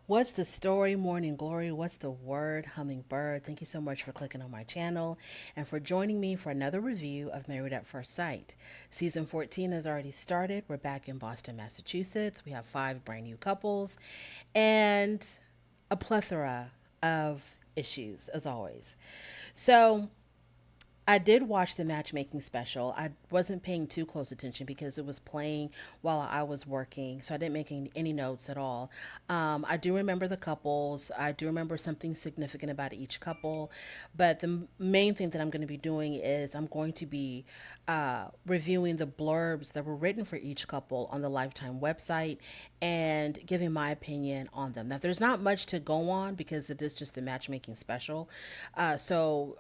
What's the story, Morning Glory? What's the word, Hummingbird? Thank you so much for clicking on my channel and for joining me for another review of Married at First Sight. Season 14 has already started. We're back in Boston, Massachusetts. We have 5 brand new couples and a plethora of issues, as always. So, I did watch the matchmaking special. I wasn't paying too close attention because it was playing while I was working, so I didn't make any notes at all. I do remember the couples. I do remember something significant about each couple, but the main thing that I'm going to be doing is I'm going to be reviewing the blurbs that were written for each couple on the Lifetime website and giving my opinion on them. Now, there's not much to go on because it is just the matchmaking special, so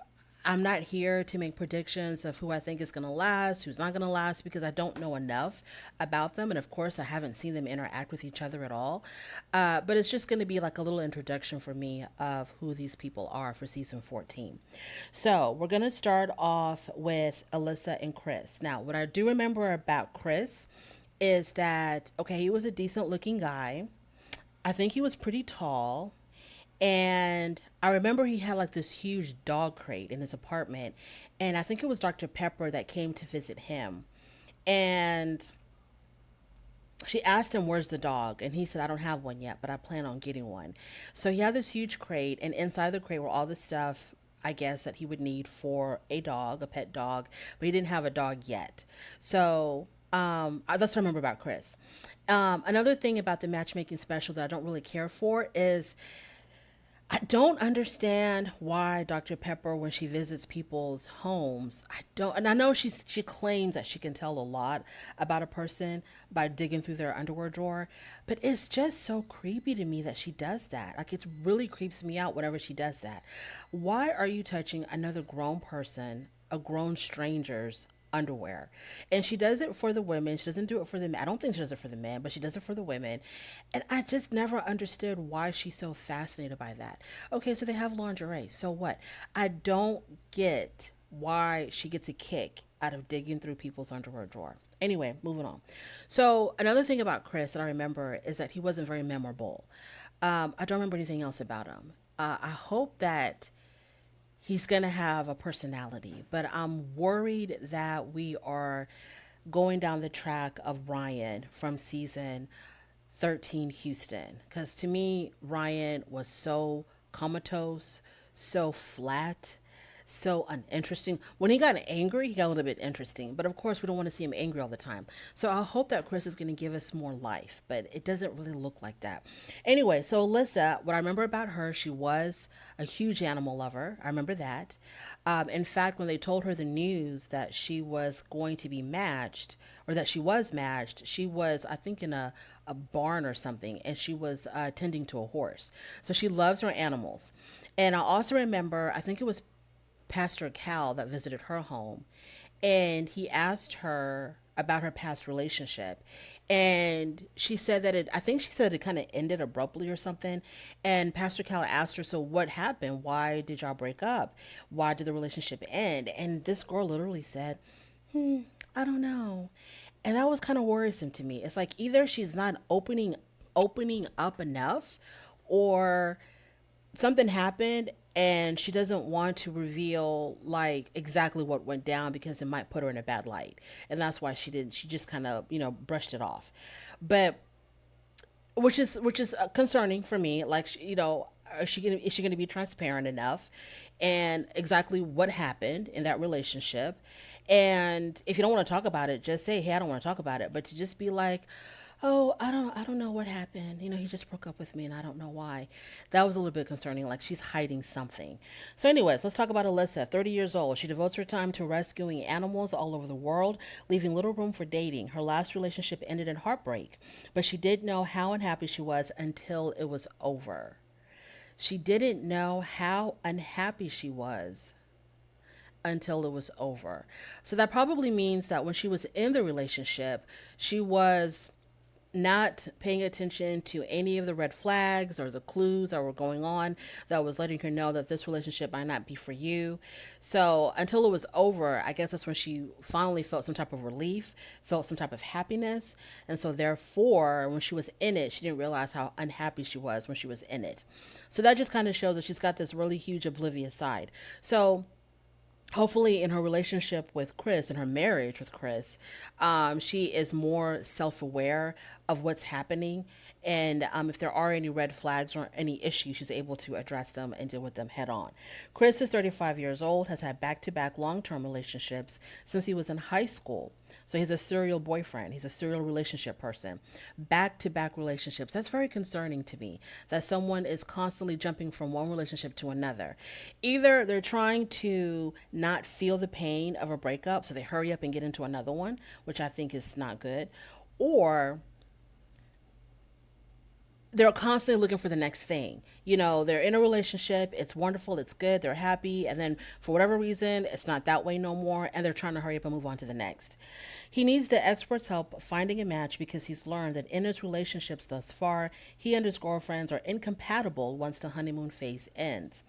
I'm not here to make predictions of who I think is going to last, who's not going to last, because I don't know enough about them. And of course, I haven't seen them interact with each other at all. But it's just going to be like a little introduction for me of who these people are for season 14. So we're going to start off with Alyssa and Chris. Now, what I do remember about Chris is that, okay, he was a decent looking guy. I think he was pretty tall. And I remember he had like this huge dog crate in his apartment. And I think it was Dr. Pepper that came to visit him. And she asked him, "Where's the dog?" And he said, "I don't have one yet, but I plan on getting one." So he had this huge crate. And inside the crate were all the stuff, I guess, that he would need for a dog, a pet dog. But he didn't have a dog yet. So that's what I remember about Chris. Another thing about the matchmaking special that I don't really care for is I don't understand why Dr. Pepper, when she visits people's homes, I don't, and I know she claims that she can tell a lot about a person by digging through their underwear drawer, but it's just so creepy to me that she does that. Like, it really creeps me out whenever she does that. Why are you touching another grown person, a grown stranger's underwear? And she does it for the women. She doesn't do it for the men. I don't think she does it for the men, but she does it for the women. And I just never understood why she's so fascinated by that. Okay, so they have lingerie. So what? I don't get why she gets a kick out of digging through people's underwear drawer. Anyway, moving on. So another thing about Chris that I remember is that he wasn't very memorable. I don't remember anything else about him. I hope that he's going to have a personality, but I'm worried that we are going down the track of Ryan from season 13 Houston. Because to me, Ryan was so comatose, so flat, so uninteresting. When he got angry, he got a little bit interesting. But of course, we don't want to see him angry all the time. So I hope that Chris is going to give us more life, but it doesn't really look like that. Anyway, so Alyssa, what I remember about her, she was a huge animal lover. I remember that. In fact, when they told her the news that she was going to be matched, or that she was matched, she was, I think, in a barn or something, and she was tending to a horse. So she loves her animals. And I also remember, I think it was Pastor Cal that visited her home, and he asked her about her past relationship, and she said that I think she said it kind of ended abruptly or something. And Pastor Cal asked her, "So what happened? Why did y'all break up? Why did the relationship end?" And this girl literally said, "I don't know." And that was kind of worrisome to me. It's like either she's not opening up enough, or something happened and she doesn't want to reveal like exactly what went down because it might put her in a bad light. And that's why she just kind of, brushed it off. But which is concerning for me. Like, is she going to be transparent enough and exactly what happened in that relationship? And if you don't want to talk about it, just say, "Hey, I don't want to talk about it." But to just be like, "Oh, I don't know what happened. He just broke up with me and I don't know why." That was a little bit concerning. Like, she's hiding something. So anyways, let's talk about Alyssa. 30 years old. She devotes her time to rescuing animals all over the world, leaving little room for dating. Her last relationship ended in heartbreak, but she didn't know how unhappy she was until it was over. She didn't know how unhappy she was until it was over. So that probably means that when she was in the relationship, she was not paying attention to any of the red flags or the clues that were going on that was letting her know that this relationship might not be for you. So until it was over, I guess that's when she finally felt some type of relief, felt some type of happiness. And so therefore, when she was in it, she didn't realize how unhappy she was when she was in it. So that just kind of shows that she's got this really huge oblivious side. So hopefully in her relationship with Chris, in her marriage with Chris, she is more self-aware of what's happening. And if there are any red flags or any issues, she's able to address them and deal with them head on. Chris is 35 years old, has had back-to-back long-term relationships since he was in high school. So he's a serial boyfriend. He's a serial relationship person. Back to back relationships. That's very concerning to me that someone is constantly jumping from one relationship to another. Either they're trying to not feel the pain of a breakup, so they hurry up and get into another one, which I think is not good, or they're constantly looking for the next thing. They're in a relationship, it's wonderful, it's good, they're happy, and then for whatever reason, it's not that way no more, and they're trying to hurry up and move on to the next. He needs the expert's help finding a match because he's learned that in his relationships thus far, he and his girlfriends are incompatible once the honeymoon phase ends.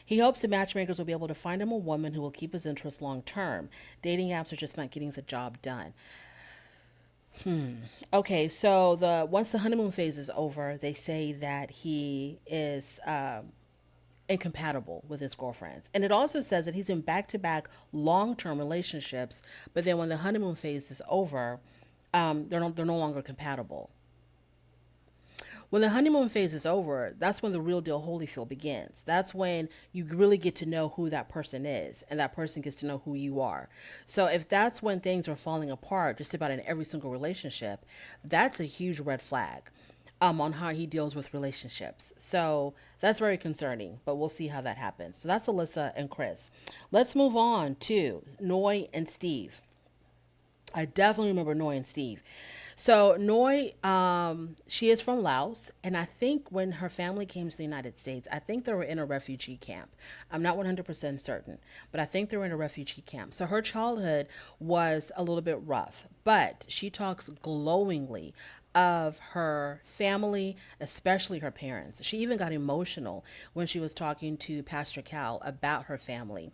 He hopes the matchmakers will be able to find him a woman who will keep his interest long term. Dating apps are just not getting the job done. Okay, so once the honeymoon phase is over, they say that he is incompatible with his girlfriends, and it also says that he's in back-to-back long-term relationships. But then when the honeymoon phase is over, they're no longer compatible. When the honeymoon phase is over, that's when the real deal Holyfield begins. That's when you really get to know who that person is, and that person gets to know who you are. So if that's when things are falling apart, just about in every single relationship, that's a huge red flag on how he deals with relationships. So that's very concerning, but we'll see how that happens. So that's Alyssa and Chris. Let's move on to Noi and Steve. I definitely remember Noi and Steve. So Noi, she is from Laos, and I think when her family came to the United States, I think they were in a refugee camp. I'm not 100% certain, but I think they were in a refugee camp. So her childhood was a little bit rough, but she talks glowingly of her family, especially her parents. She even got emotional when she was talking to Pastor Cal about her family.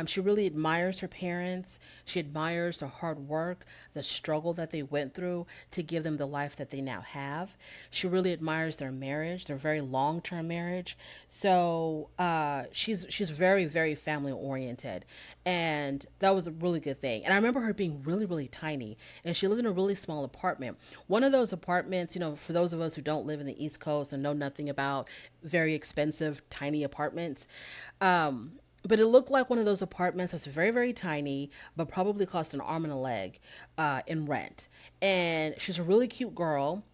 She really admires her parents. She admires the hard work, the struggle that they went through to give them the life that they now have. She really admires their marriage, their very long-term marriage. So she's very, very family oriented, and that was a really good thing. And I remember her being really, really tiny, and she lived in a really small apartment. One of those apartments, for those of us who don't live in the East Coast and know nothing about very expensive, tiny apartments, but it looked like one of those apartments that's very, very tiny, but probably cost an arm and a leg in rent. And she's a really cute girl,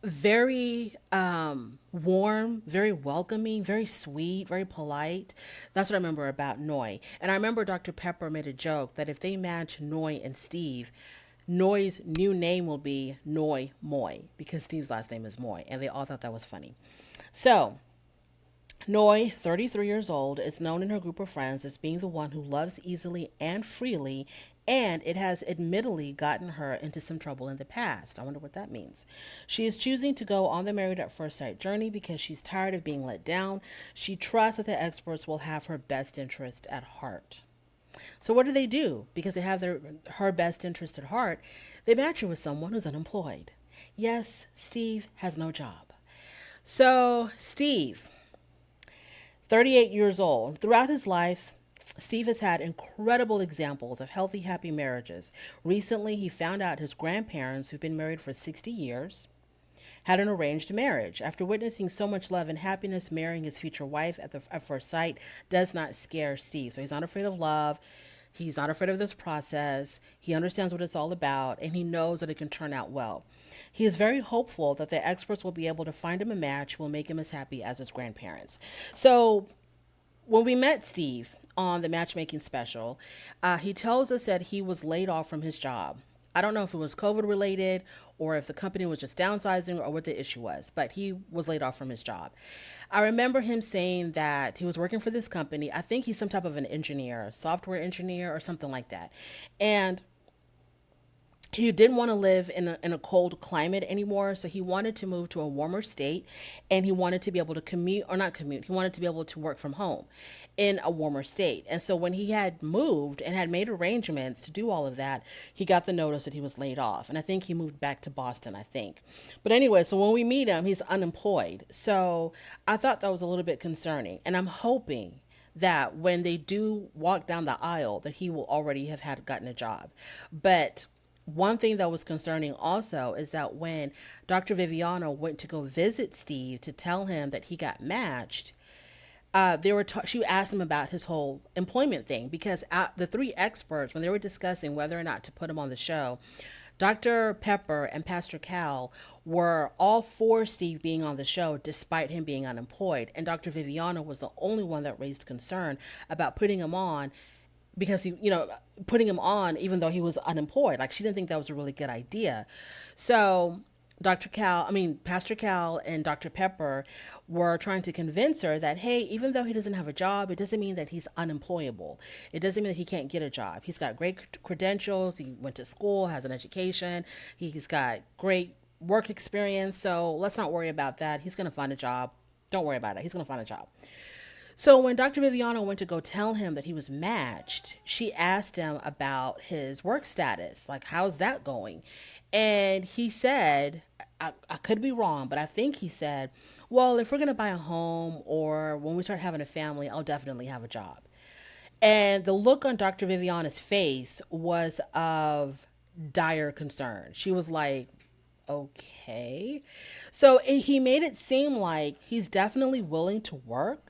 very warm, very welcoming, very sweet, very polite. That's what I remember about Noi. And I remember Dr. Pepper made a joke that if they match Noi and Steve, Noi's new name will be Noi Moy, because Steve's last name is Moy, and they all thought that was funny. So Noi, 33 years old, is known in her group of friends as being the one who loves easily and freely, and it has admittedly gotten her into some trouble in the past. I wonder what that means. She is choosing to go on the Married at First Sight journey because she's tired of being let down. She trusts that the experts will have her best interest at heart. So what do? Because they have her best interest at heart, they match her with someone who's unemployed. Yes, Steve has no job. So Steve, 38 years old. Throughout his life, Steve has had incredible examples of healthy, happy marriages. Recently, he found out his grandparents, who've been married for 60 years, had an arranged marriage. After witnessing so much love and happiness, marrying his future wife at first sight does not scare Steve. So he's not afraid of love. He's not afraid of this process. He understands what it's all about, and he knows that it can turn out well. He is very hopeful that the experts will be able to find him a match who will make him as happy as his grandparents. So when we met Steve on the matchmaking special, he tells us that he was laid off from his job. I don't know if it was COVID related or if the company was just downsizing or what the issue was, but he was laid off from his job. I remember him saying that he was working for this company. I think he's some type of an engineer, software engineer or something like that. And he didn't want to live in a cold climate anymore, so he wanted to move to a warmer state, and he wanted to be able to commute, or not commute, he wanted to be able to work from home in a warmer state. And so when he had moved and had made arrangements to do all of that, he got the notice that he was laid off, and I think he moved back to Boston, I think. But anyway, so when we meet him, he's unemployed. So I thought that was a little bit concerning, and I'm hoping that when they do walk down the aisle that he will already have had gotten a job. But one thing that was concerning also is that when Dr. Viviana went to go visit Steve to tell him that he got matched, she asked him about his whole employment thing, because the three experts, when they were discussing whether or not to put him on the show, Dr. Pepper and Pastor Cal were all for Steve being on the show despite him being unemployed. And Dr. Viviana was the only one that raised concern about putting him on, because putting him on even though he was unemployed. Like, she didn't think that was a really good idea. So Pastor Cal and Dr. Pepper were trying to convince her that, hey, even though he doesn't have a job, it doesn't mean that he's unemployable. It doesn't mean that he can't get a job. He's got great credentials. He went to school, has an education. He's got great work experience. So let's not worry about that. He's going to find a job. Don't worry about it. He's going to find a job. So when Dr. Viviana went to go tell him that he was matched, she asked him about his work status. Like, how's that going? And he said, I could be wrong, but I think he said, well, if we're going to buy a home or when we start having a family, I'll definitely have a job. And the look on Dr. Viviana's face was of dire concern. She was like, okay. So he made it seem like he's definitely willing to work,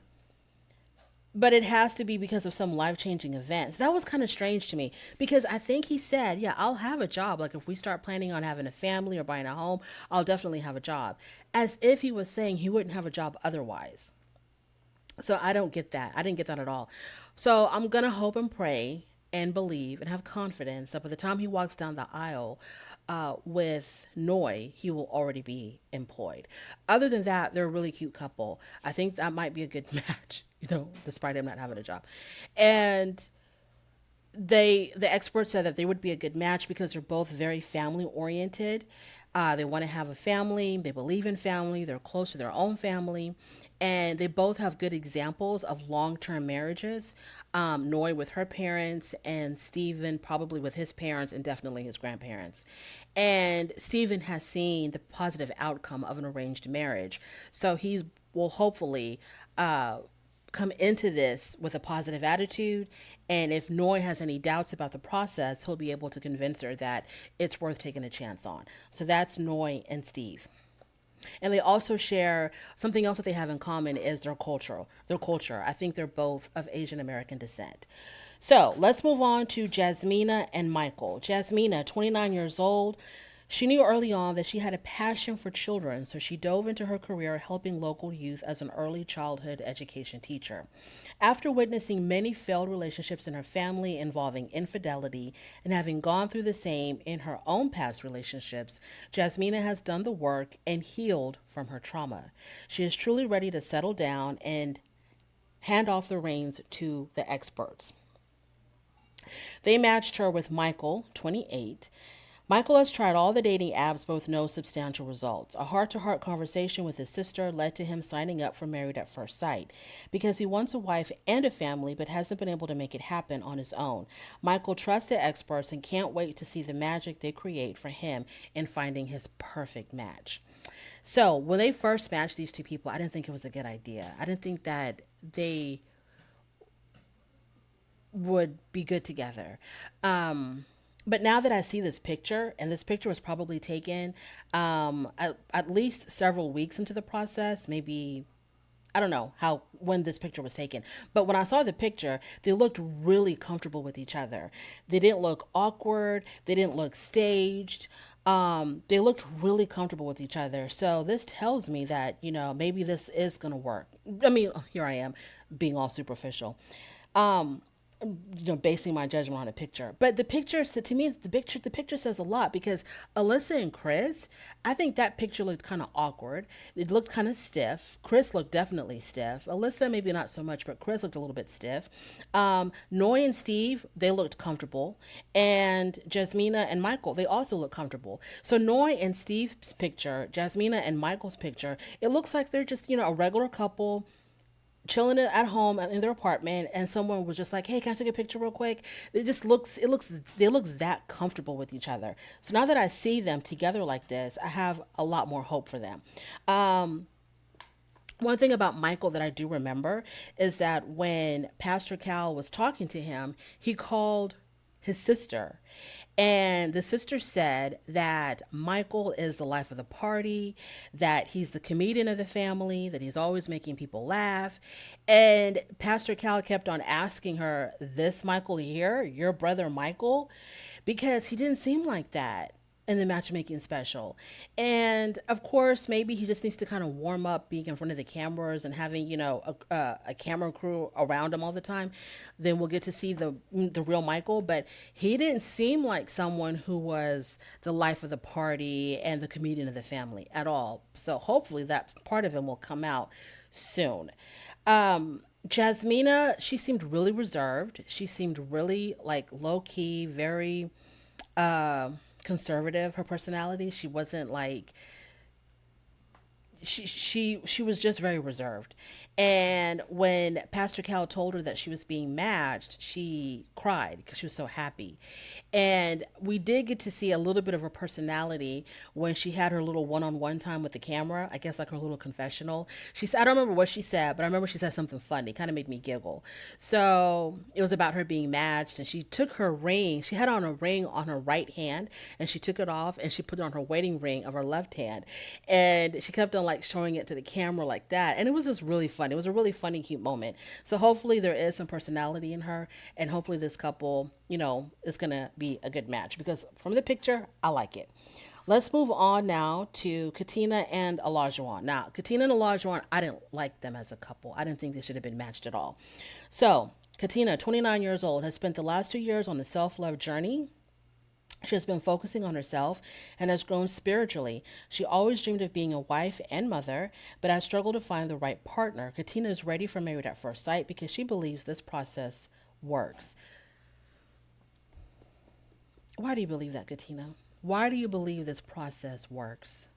but it has to be because of some life-changing events. That was kind of strange to me, because I think he said, yeah, I'll have a job. Like, if we start planning on having a family or buying a home, I'll definitely have a job. As if he was saying he wouldn't have a job otherwise. So I don't get that. I didn't get that at all. So I'm going to hope and pray and believe and have confidence that by the time he walks down the aisle with Noi, he will already be employed. Other than that, they're a really cute couple. I think that might be a good match, despite him not having a job. And the experts said that they would be a good match because they're both very family oriented. They want to have a family. They believe in family. They're close to their own family. And they both have good examples of long-term marriages. Noi with her parents, and Steven probably with his parents, and definitely his grandparents. And Steven has seen the positive outcome of an arranged marriage. So he will hopefully come into this with a positive attitude. And if Noi has any doubts about the process, he'll be able to convince her that it's worth taking a chance on. So that's Noi and Steve. And they also share something else that they have in common is their culture. I think they're both of Asian American descent. So let's move on to Jasmina and Michael. Jasmina, 29 years old. She knew early on that she had a passion for children, so she dove into her career helping local youth as an early childhood education teacher. After witnessing many failed relationships in her family involving infidelity and having gone through the same in her own past relationships, Jasmina has done the work and healed from her trauma. She is truly ready to settle down and hand off the reins to the experts. They matched her with Michael, 28. Michael has tried all the dating apps, but with no substantial results. A heart-to-heart conversation with his sister led to him signing up for Married at First Sight because he wants a wife and a family, but hasn't been able to make it happen on his own. Michael trusts the experts and can't wait to see the magic they create for him in finding his perfect match. So when they first matched these two people, I didn't think it was a good idea. I didn't think that they would be good together. But now that I see this picture, and this picture was probably taken at least several weeks into the process, maybe, I don't know when this picture was taken. But when I saw the picture, they looked really comfortable with each other. They didn't look awkward. They didn't look staged. They looked really comfortable with each other. So this tells me that, maybe this is going to work. I mean, here I am being all superficial. basing my judgment on a picture. But the picture, so to me, the picture says a lot because Alyssa and Chris, I think that picture looked kind of awkward. It looked kind of stiff. Chris looked definitely stiff. Alyssa maybe not so much, but Chris looked a little bit stiff. Noy and Steve, they looked comfortable, and Jasmina and Michael, they also look comfortable. So Noy and Steve's picture, Jasmina and Michael's picture, it looks like they're just a regular couple chilling at home in their apartment, and someone was just like, hey, can I take a picture real quick? They look that comfortable with each other. So now that I see them together like this, I have a lot more hope for them. One thing about Michael that I do remember is that when Pastor Cal was talking to him, he called his sister. And the sister said that Michael is the life of the party, that he's the comedian of the family, that he's always making people laugh. And Pastor Cal kept on asking her, this Michael here, your brother Michael? Because he didn't seem like that in the matchmaking special. And of course, maybe he just needs to kind of warm up being in front of the cameras and having, a camera crew around him all the time. Then we'll get to see the real Michael. But he didn't seem like someone who was the life of the party and the comedian of the family at all. So hopefully that part of him will come out soon. Jasmina, she seemed really reserved. She seemed really like low key, very conservative, her personality. She wasn't like she was just very reserved. And when Pastor Cal told her that she was being matched, she cried because she was so happy. And we did get to see a little bit of her personality when she had her little one-on-one time with the camera. I guess like her little confessional. She said, I don't remember what she said, but I remember she said something funny. Kind of made me giggle. So it was about her being matched, and she took her ring. She had on a ring on her right hand, and she took it off and she put it on her wedding ring of her left hand. And she kept on like showing it to the camera like that. And it was just really fun. It was a really funny, cute moment. So hopefully there is some personality in her, and hopefully this couple, is going to be a good match because from the picture, I like it. Let's move on now to Katina and Olajuwon. Now, Katina and Olajuwon, I didn't like them as a couple. I didn't think they should have been matched at all. So, Katina, 29 years old, has spent the last 2 years on a self-love journey. She has been focusing on herself and has grown spiritually. She always dreamed of being a wife and mother, but has struggled to find the right partner. Katina is ready for Married at First Sight because she believes this process works. Why do you believe that, Katina? Why do you believe this process works?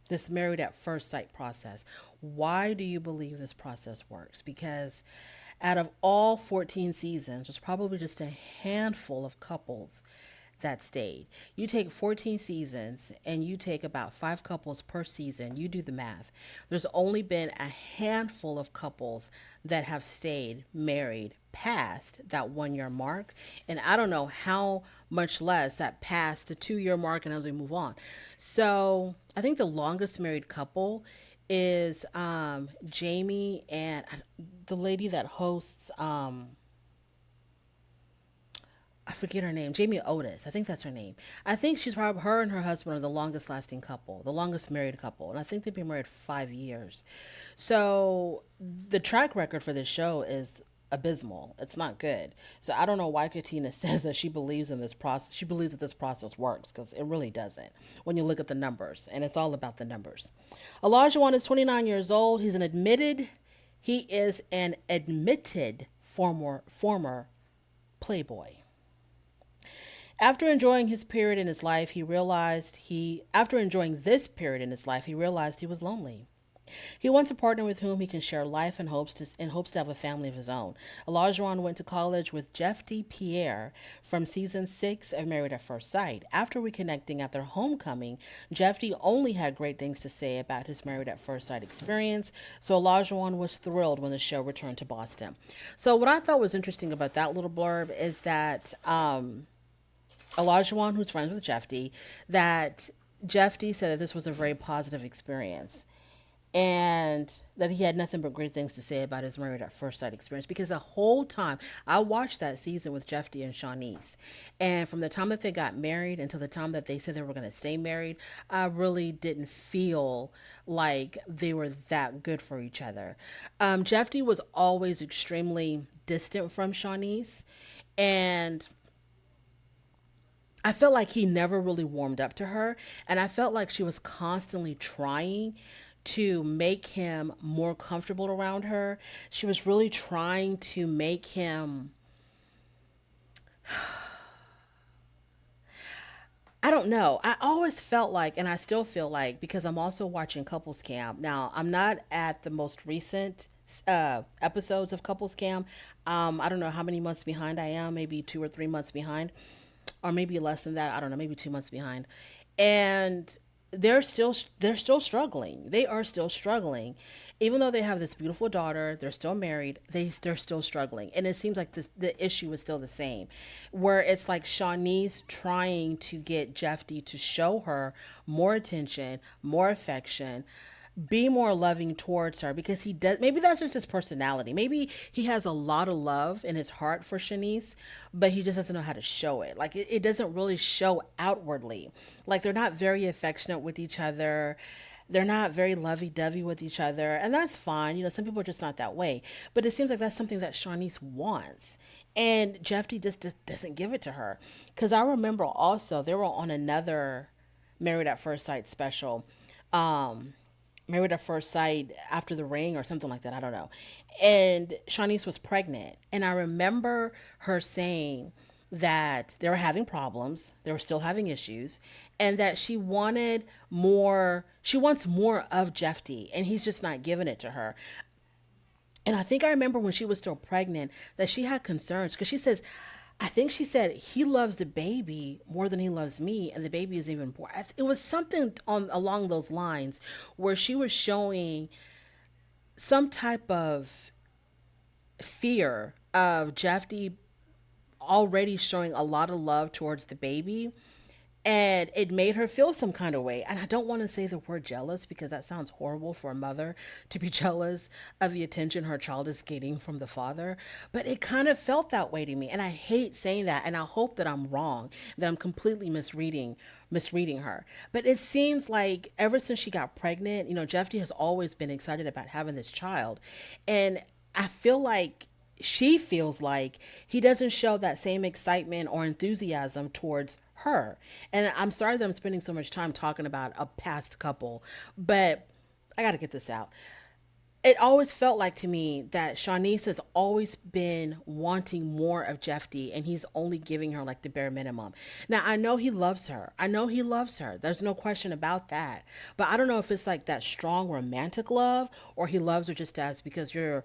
This Married at First Sight process. Why do you believe this process works? Because out of all 14 seasons, there's probably just a handful of couples that stayed. You take 14 seasons and you take about 5 couples per season. You do the math. There's only been a handful of couples that have stayed married past that 1 year mark. And I don't know how much less that passed the 2 year mark and as we move on. So I think the longest married couple is Jamie and the lady that hosts I forget her name, Jamie Otis. I think that's her name. I think she's probably, her and her husband are the longest lasting couple, the longest married couple. And I think they've been married 5 years. So the track record for this show is abysmal. It's not good. So I don't know why Katina says that she believes in this process. She believes that this process works because it really doesn't when you look at the numbers. And it's all about the numbers. Olajuwon is 29 years old. He is an admitted former playboy. After enjoying this period in his life, he realized he was lonely. He wants a partner with whom he can share life and hopes to have a family of his own. Olajuwon went to college with Jeff D. Pierre from season 6 of Married at First Sight. After reconnecting at their homecoming, Jeff D. only had great things to say about his Married at First Sight experience, so Olajuwon was thrilled when the show returned to Boston. So what I thought was interesting about that little blurb is that Olajuwon, who's friends with Jeff D., that Jeff D. said that this was a very positive experience and that he had nothing but great things to say about his Married at First Sight experience because the whole time I watched that season with Jeff D. and Shawnice, and from the time that they got married until the time that they said they were going to stay married, I really didn't feel like they were that good for each other. Jeff D. was always extremely distant from Shawnice, And I felt like he never really warmed up to her. And I felt like she was constantly trying to make him more comfortable around her. She was really trying to make him, I don't know. I always felt like, and I still feel like, because I'm also watching Couples Camp. Now, I'm not at the most recent episodes of Couples Camp. I don't know how many months behind I am, maybe 2 or 3 months behind, or maybe less than that. I don't know, maybe 2 months behind. And they're still struggling. They are still struggling, even though they have this beautiful daughter. They're still married. They're still struggling, and it seems like the issue is still the same, where it's like Shawnee's trying to get Jeffy to show her more attention, more affection, be more loving towards her, because he does. Maybe that's just his personality. Maybe he has a lot of love in his heart for Shanice, but he just doesn't know how to show it. Like it doesn't really show outwardly. Like they're not very affectionate with each other. They're not very lovey-dovey with each other, and that's fine. Some people are just not that way. But it seems like that's something that Shanice wants, and Jeffy just doesn't give it to her. Because I remember also they were on another Married at First Sight special. Um, Married at First Sight After the Ring or something like that. I don't know. And Shanice was pregnant. And I remember her saying that they were having problems, they were still having issues, and that she wants more of Jeffy, and he's just not giving it to her. And I think I remember when she was still pregnant that she had concerns, because she says, I think she said he loves the baby more than he loves me, and the baby is even poor. It was something on along those lines, where she was showing some type of fear of Jeffy already showing a lot of love towards the baby, and it made her feel some kind of way. And I don't want to say the word jealous, because that sounds horrible for a mother to be jealous of the attention her child is getting from the father, but it kind of felt that way to me. And I hate saying that, and I hope that I'm wrong, that I'm completely misreading her. But it seems like ever since she got pregnant, Jeffy has always been excited about having this child. And I feel like she feels like he doesn't show that same excitement or enthusiasm towards her. And I'm sorry that I'm spending so much time talking about a past couple, but I got to get this out. It always felt like to me that Shanice has always been wanting more of Jeffy, and he's only giving her like the bare minimum. Now, I know he loves her. I know he loves her. There's no question about that. But I don't know if it's like that strong romantic love, or he loves her just as because you're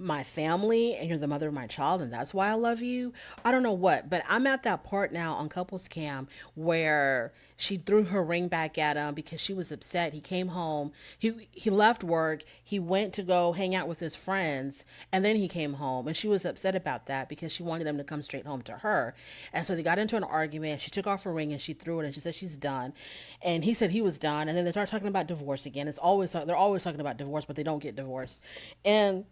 my family and you're the mother of my child and that's why I love you. I don't know what, but I'm at that part now on Couples Cam where she threw her ring back at him because she was upset. He came home. He left work. He went to go hang out with his friends, and then he came home, and she was upset about that because she wanted him to come straight home to her. And so they got into an argument. She took off her ring and she threw it, and she said she's done. And he said he was done. And then they started talking about divorce again. They're always talking about divorce, but they don't get divorced. And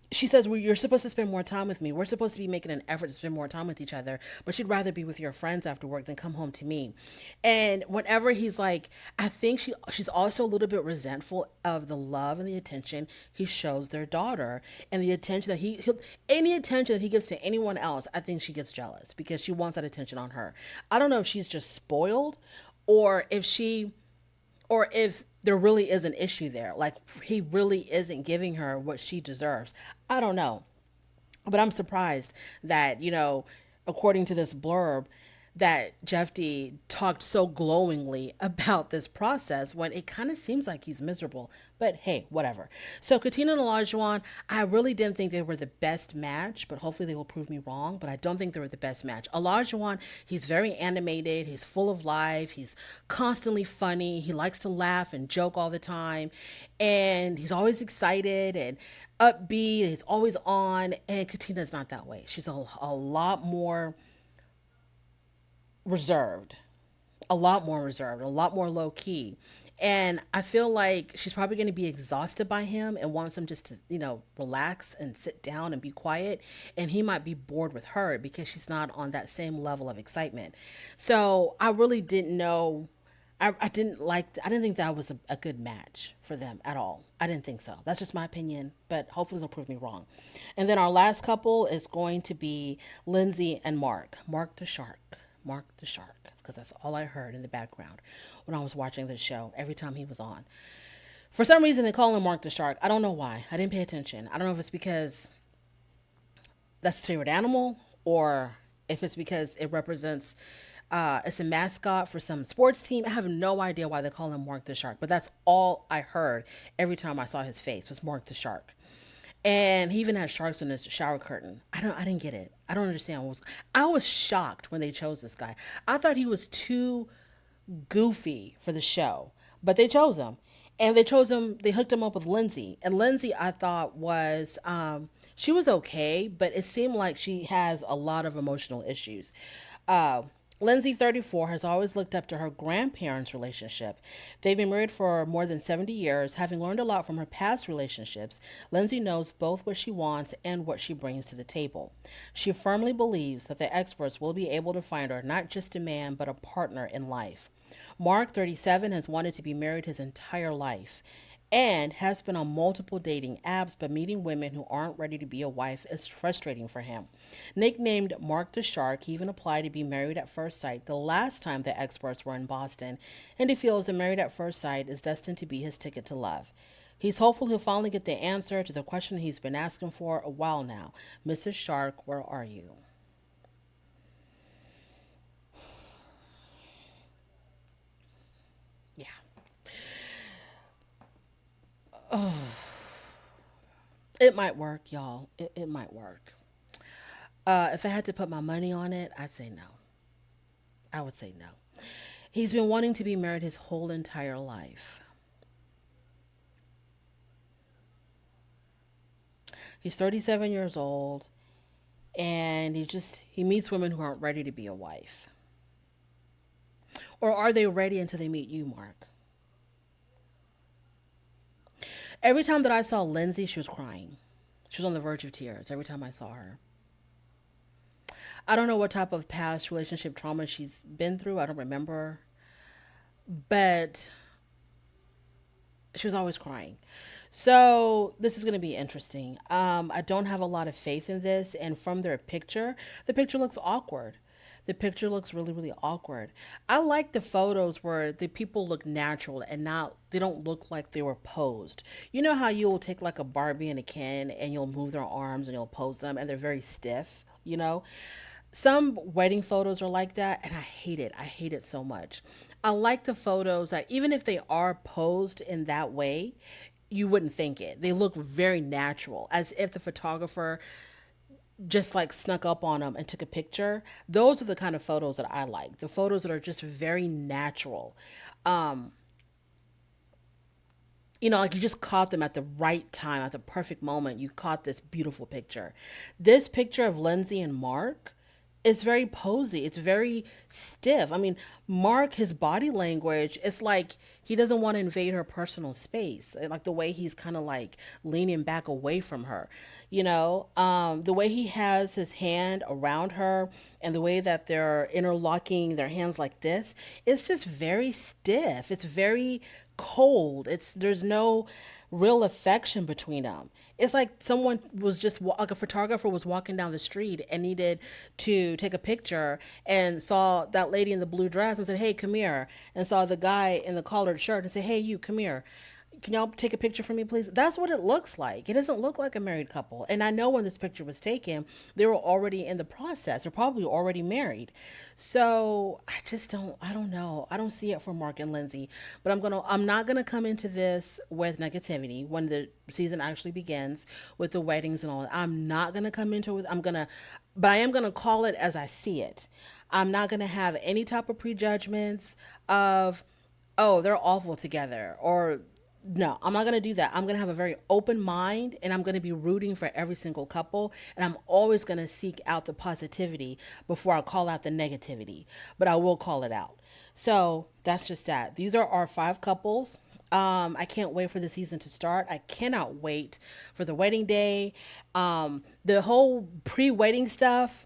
she says, well, you're supposed to spend more time with me. We're supposed to be making an effort to spend more time with each other, but she'd rather be with your friends after work than come home to me. And whenever he's like, I think she's also a little bit resentful of the love and the attention he shows their daughter, and the attention that any attention that he gives to anyone else. I think she gets jealous because she wants that attention on her. I don't know if she's just spoiled, or if there really is an issue there. Like he really isn't giving her what she deserves. I don't know. But I'm surprised that, according to this blurb, that Jeffy talked so glowingly about this process when it kind of seems like he's miserable. But hey, whatever. So Katina and Olajuwon, I really didn't think they were the best match, but hopefully they will prove me wrong. But I don't think they were the best match. Olajuwon, he's very animated. He's full of life. He's constantly funny. He likes to laugh and joke all the time. And he's always excited and upbeat. He's always on. And Katina's not that way. She's a lot more reserved, a lot more low key. And I feel like she's probably going to be exhausted by him and wants him just to, relax and sit down and be quiet. And he might be bored with her because she's not on that same level of excitement. So I really didn't know I didn't think that was a good match for them at all. I didn't think so. That's just my opinion, but hopefully they'll prove me wrong. And then our last couple is going to be Lindsay and Mark. Mark the Shark. Mark the Shark. Because that's all I heard in the background when I was watching the show every time he was on. For some reason, they call him Mark the Shark. I don't know why. I didn't pay attention. I don't know if it's because that's his favorite animal or if it's because it represents it's a mascot for some sports team. I have no idea why they call him Mark the Shark, but that's all I heard every time I saw his face was Mark the Shark. And he even had sharks in his shower curtain. I didn't get it. I don't understand what was. I was shocked when they chose this guy. I thought he was too goofy for the show, but they chose him. And they chose him, they hooked him up with Lindsay. And Lindsay, I thought was, she was okay, but it seemed like she has a lot of emotional issues. Uh, Lindsay, 34, has always looked up to her grandparents' relationship. They've been married for more than 70 years. Having learned a lot from her past relationships, Lindsay knows both what she wants and what she brings to the table. She firmly believes that the experts will be able to find her not just a man, but a partner in life. Mark, 37, has wanted to be married his entire life and has been on multiple dating apps, but meeting women who aren't ready to be a wife is frustrating for him. Nicknamed Mark the Shark, he even applied to be married at first sight the last time the experts were in Boston, and he feels that married at first sight is destined to be his ticket to love. He's hopeful he'll finally get the answer to the question he's been asking for a while now. Mrs. Shark, where are you? Yeah. It might work, y'all. It might work. If I had to put my money on it, I'd say no. I would say no. He's been wanting to be married his whole entire life. He's 37 years old and he meets women who aren't ready to be a wife. Or are they ready until they meet you, Mark? Every time that I saw Lindsay, she was crying. She was on the verge of tears every time I saw her. I don't know what type of past relationship trauma she's been through. I don't remember. But she was always crying. So this is going to be interesting. I don't have a lot of faith in this. And from their picture, the picture looks awkward. The picture looks really, really awkward. I like the photos where the people look natural and not, they don't look like they were posed. You know how you'll take like a Barbie and a Ken and you'll move their arms and you'll pose them and they're very stiff, you know? Some wedding photos are like that and I hate it. I hate it so much. I like the photos that even if they are posed in that way, you wouldn't think it. They look very natural, as if the photographer just like snuck up on them and took a picture. Those are the kind of photos that I like. The photos that are just very natural. Um, like you just caught them at the right time, at the perfect moment. You caught this beautiful picture. This picture of Lindsay and Mark, it's very posy. It's very stiff. I mean, Mark, his body language, it's like he doesn't want to invade her personal space. Like the way he's kind of like leaning back away from her, the way he has his hand around her and the way that they're interlocking their hands like this, it's just very stiff. It's very cold. There's no real affection between them. It's like someone was just like a photographer was walking down the street and needed to take a picture and saw that lady in the blue dress and said, "Hey, come here," and saw the guy in the collared shirt and said, "Hey, you, come here. Can y'all take a picture for me, please?" That's what it looks like. It doesn't look like a married couple. And I know when this picture was taken, they were already in the process. They're probably already married. So I don't know. I don't see it for Mark and Lindsay. But I'm not gonna come into this with negativity when the season actually begins with the weddings and all that. I'm not gonna come into it with, but I am gonna call it as I see it. I'm not gonna have any type of prejudgments of, oh, they're awful together, or no, I'm not going to do that. I'm going to have a very open mind and I'm going to be rooting for every single couple. And I'm always going to seek out the positivity before I call out the negativity, but I will call it out. So that's just that. These are our 5 couples. I can't wait for the season to start. I cannot wait for the wedding day. The whole pre-wedding stuff,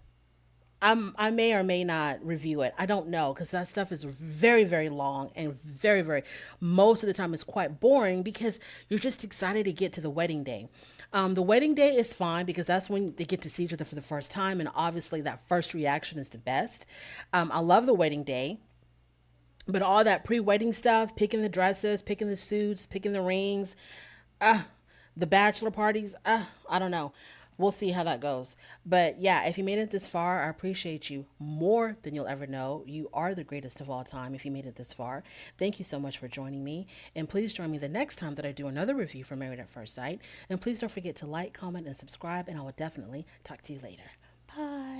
I may or may not review it. I don't know because that stuff is very, very long and very, very, most of the time it's quite boring because you're just excited to get to the wedding day. The wedding day is fine because that's when they get to see each other for the first time, and obviously that first reaction is the best. I love the wedding day. But all that pre-wedding stuff, picking the dresses, picking the suits, picking the rings, the bachelor parties, I don't know. We'll see how that goes. But yeah, if you made it this far, I appreciate you more than you'll ever know. You are the greatest of all time if you made it this far. Thank you so much for joining me. And please join me the next time that I do another review for Married at First Sight. And please don't forget to like, comment, and subscribe. And I will definitely talk to you later. Bye.